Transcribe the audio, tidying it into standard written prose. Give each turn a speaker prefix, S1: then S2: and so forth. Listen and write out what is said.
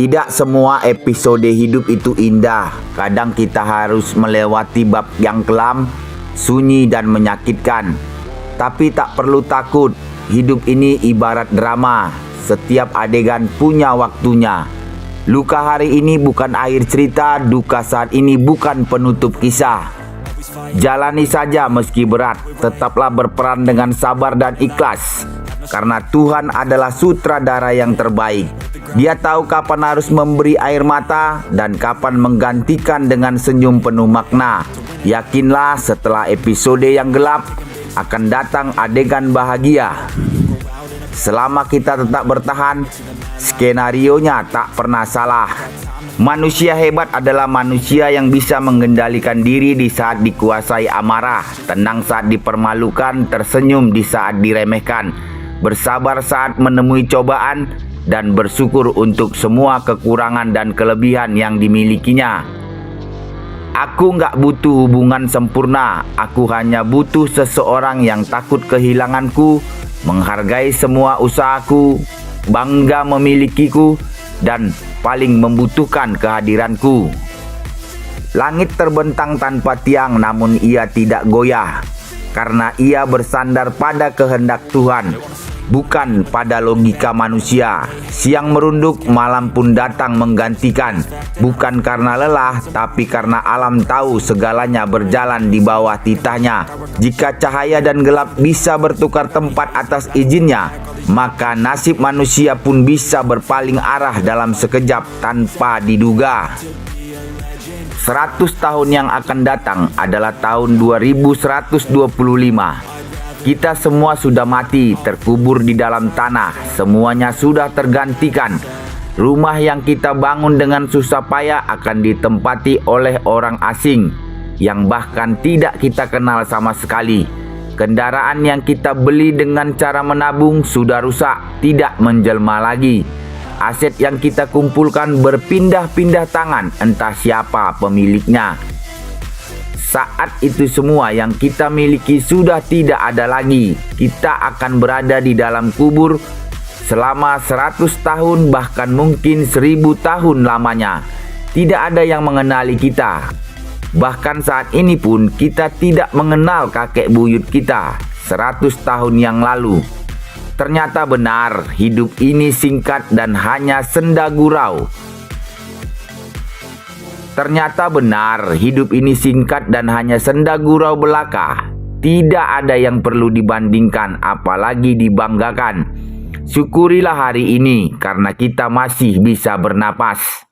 S1: Tidak semua episode hidup itu indah. Kadang kita harus melewati bab yang kelam, sunyi dan menyakitkan. Tapi tak perlu takut, hidup ini ibarat drama. Setiap adegan punya waktunya. Luka hari ini bukan akhir cerita, duka saat ini bukan penutup kisah. Jalani saja meski berat, tetaplah berperan dengan sabar dan ikhlas. Karena Tuhan adalah sutradara yang terbaik. Dia tahu kapan harus memberi air mata dan kapan menggantikan dengan senyum penuh makna. Yakinlah setelah episode yang gelap akan datang adegan bahagia. Selama kita tetap bertahan, skenarionya tak pernah salah. Manusia hebat adalah manusia yang bisa mengendalikan diri di saat dikuasai amarah, tenang saat dipermalukan, tersenyum di saat diremehkan, bersabar saat menemui cobaan, dan bersyukur untuk semua kekurangan dan kelebihan yang dimilikinya. Aku gak butuh hubungan sempurna, aku hanya butuh seseorang yang takut kehilanganku, menghargai semua usahaku, bangga memilikiku, dan paling membutuhkan kehadiranku. Langit terbentang tanpa tiang, namun ia tidak goyah, karena ia bersandar pada kehendak Tuhan, bukan pada logika manusia. Siang merunduk, malam pun datang menggantikan, bukan karena lelah, tapi karena alam tahu segalanya berjalan di bawah titahnya. Jika cahaya dan gelap bisa bertukar tempat atas izinnya, maka nasib manusia pun bisa berpaling arah dalam sekejap tanpa diduga. 100 tahun yang akan datang adalah tahun 2125. Kita semua sudah mati, terkubur di dalam tanah, semuanya sudah tergantikan. Rumah yang kita bangun dengan susah payah akan ditempati oleh orang asing yang bahkan tidak kita kenal sama sekali. Kendaraan yang kita beli dengan cara menabung sudah rusak, tidak menjelma lagi. Aset yang kita kumpulkan berpindah-pindah tangan, entah siapa pemiliknya. Saat itu semua yang kita miliki sudah tidak ada lagi. Kita akan berada di dalam kubur selama 100 tahun, bahkan mungkin 1000 tahun lamanya. Tidak ada yang mengenali kita. Bahkan saat ini pun kita tidak mengenal kakek buyut kita 100 tahun yang lalu. Ternyata benar, hidup ini singkat dan hanya senda gurau. Ternyata benar, hidup ini singkat dan hanya senda gurau belaka. Tidak ada yang perlu dibandingkan, apalagi dibanggakan. Syukurilah hari ini karena kita masih bisa bernapas.